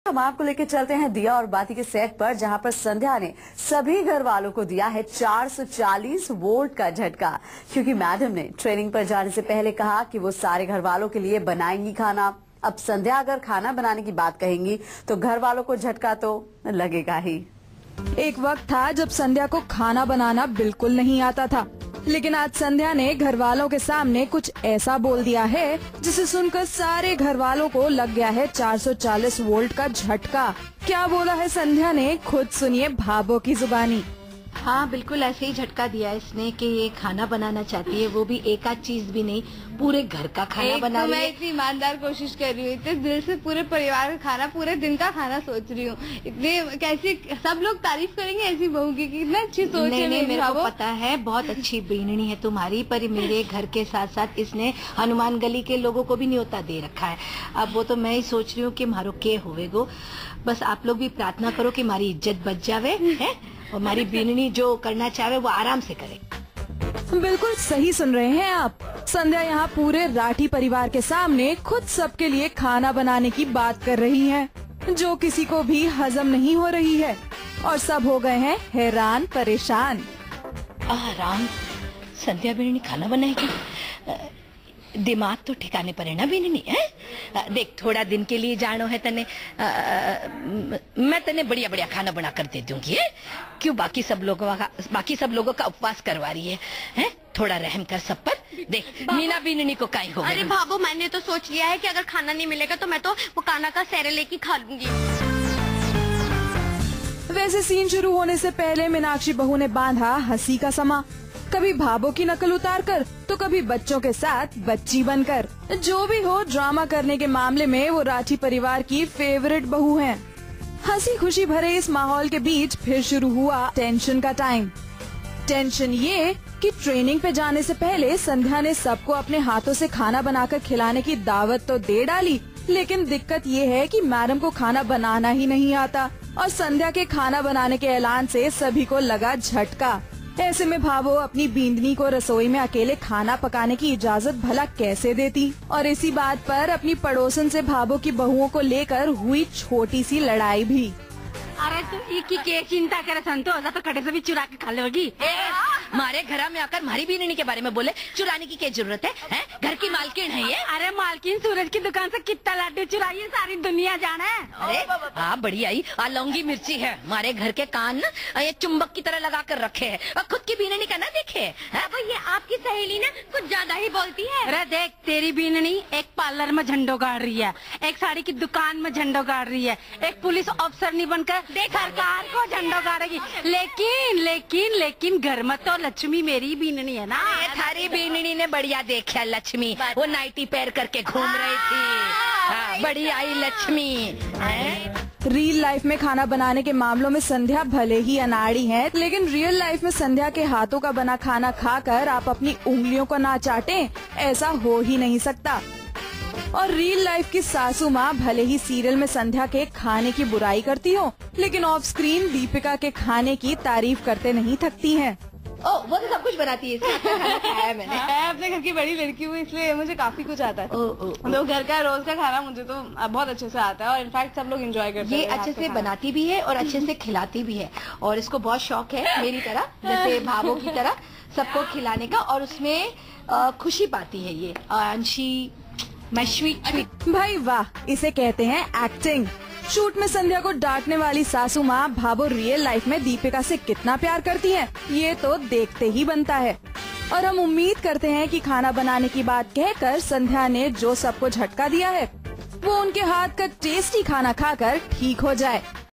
हम आपको लेके चलते हैं दिया और बाती के सेट पर, जहां पर संध्या ने सभी घर वालों को दिया है 440 वोल्ट का झटका, क्योंकि मैडम ने ट्रेनिंग पर जाने से पहले कहा कि वो सारे घर वालों के लिए बनाएंगी खाना। अब संध्या अगर खाना बनाने की बात कहेंगी तो घर वालों को झटका तो लगेगा ही। एक वक्त था जब संध्या को खाना बनाना बिल्कुल नहीं आता था, लेकिन आज संध्या ने घर वालों के सामने कुछ ऐसा बोल दिया है जिसे सुनकर सारे घर वालों को लग गया है 440 वोल्ट का झटका। क्या बोला है संध्या ने, खुद सुनिए भाभो की जुबानी। हाँ, बिल्कुल ऐसे ही झटका दिया इसने कि ये खाना बनाना चाहती है, वो भी एक आध चीज भी नहीं, पूरे घर का खाना बना रही है। मैं इतनी ईमानदार कोशिश कर रही हूँ, इतने दिल से पूरे परिवार का खाना, पूरे दिन का खाना सोच रही हूँ। इतने कैसी सब लोग तारीफ करेंगे ऐसी बहू की, कितना अच्छी सोच है। नहीं, मेरे को पता है बहुत अच्छी बीननी है तुम्हारी, पर मेरे घर के साथ साथ इसने हनुमान गली के लोगों को भी न्योता दे रखा है। अब वो तो मैं ही सोच रही हूँ कि मारो के होवेगो। बस आप लोग भी प्रार्थना करो कि हमारी इज्जत बच जावे है, और हमारी बीननी जो करना चाहे वो आराम से करे। बिल्कुल सही सुन रहे हैं आप। संध्या यहाँ पूरे राठी परिवार के सामने खुद सबके लिए खाना बनाने की बात कर रही है, जो किसी को भी हजम नहीं हो रही है, और सब हो गए हैं हैरान परेशान। आराम संध्या बीननी खाना बनाएगी, दिमाग तो ठिकाने पर है ना बीननी है। देख, थोड़ा दिन के लिए जानो है तने, मैं तने बढ़िया बढ़िया खाना बना कर दे दूंगी है? क्यों बाकी सब लोगों का उपवास करवा रही है? थोड़ा रहम कर सब पर। देख मीना बीननी को काई हो गया। अरे भाभो, मैंने तो सोच लिया है कि अगर खाना नहीं मिलेगा तो मैं तो वो काना का सेरे लेके खा लूंगी। वैसे सीन शुरू होने से पहले मीनाक्षी बहू ने बांधा हंसी का समा, कभी भाभो की नकल उतार कर तो कभी बच्चों के साथ बच्ची बनकर। जो भी हो, ड्रामा करने के मामले में वो राठी परिवार की फेवरेट बहू हैं। हंसी खुशी भरे इस माहौल के बीच फिर शुरू हुआ टेंशन का टाइम। टेंशन ये कि ट्रेनिंग पे जाने से पहले संध्या ने सबको अपने हाथों से खाना बनाकर खिलाने की दावत तो दे डाली, लेकिन दिक्कत ये है कि मैडम को खाना बनाना ही नहीं आता, और संध्या के खाना बनाने के ऐलान से सभी को लगा झटका। ऐसे में भाभो अपनी बींदनी को रसोई में अकेले खाना पकाने की इजाजत भला कैसे देती, और इसी बात पर अपनी पड़ोसन से भाभो की बहुओं को लेकर हुई छोटी सी लड़ाई भी। अरे तू की के चिंता करे संतो, तो खड़े से भी चुरा के खा लोगी। मारे घर में आकर हमारी बीननी के बारे में बोले, चुराने की क्या जरूरत है? घर की मालकिन है ये। अरे मालकिन सूरज की दुकान से कितना लाडू चुराई है, सारी दुनिया जाने। अरे हाँ, बड़ी आई लौंगी मिर्ची है, हमारे घर के कान ये चुंबक की तरह लगा कर रखे है, और खुद की बीननी का ना देखे। अब ये आपकी सहेली ना कुछ ज्यादा ही बोलती है। अरे देख, तेरी बीननी एक पार्लर में झंडो गाड़ रही है, एक साड़ी की दुकान में झंडो गाड़ रही है, एक पुलिस अफसर नहीं बनकर सरकार को झंडो गाड़ेगी। लेकिन लेकिन लेकिन घर में तो लक्ष्मी मेरी बीननी है ना। थारी बीननी ने बढ़िया देखा लक्ष्मी, वो नाइटी पैर करके घूम रही थी। बड़ी आई लक्ष्मी। रियल लाइफ में खाना बनाने के मामलों में संध्या भले ही अनाड़ी है, लेकिन रियल लाइफ में संध्या के हाथों का बना खाना खाकर आप अपनी उंगलियों को ना चाटें, ऐसा हो ही नहीं सकता। और रियल लाइफ की सासू माँ भले ही सीरियल में संध्या के खाने की बुराई करती हो, लेकिन ऑफ स्क्रीन दीपिका के खाने की तारीफ करते नहीं थकती हैं। वो तो सब कुछ बनाती है, खाना खाया है मैंने। मैं अपने घर की बड़ी लड़की हूँ, इसलिए मुझे काफी कुछ आता है। तो घर का रोज का खाना मुझे तो बहुत अच्छे से आता है, और इनफैक्ट सब लोग एंजॉय करते हैं। ये अच्छे से बनाती भी है और अच्छे से खिलाती भी है, और इसको बहुत शौक है मेरी तरह, जैसे भाभो की तरह सबको खिलाने का, और उसमें खुशी पाती है ये अंशी। मैं स्वीट भाई वाह, इसे कहते हैं एक्टिंग। शूट में संध्या को डांटने वाली सासू माँ भाभो रियल लाइफ में दीपिका से कितना प्यार करती है, ये तो देखते ही बनता है। और हम उम्मीद करते हैं कि खाना बनाने की बात कहकर संध्या ने जो सबको झटका दिया है, वो उनके हाथ का टेस्टी खाना खाकर ठीक हो जाए।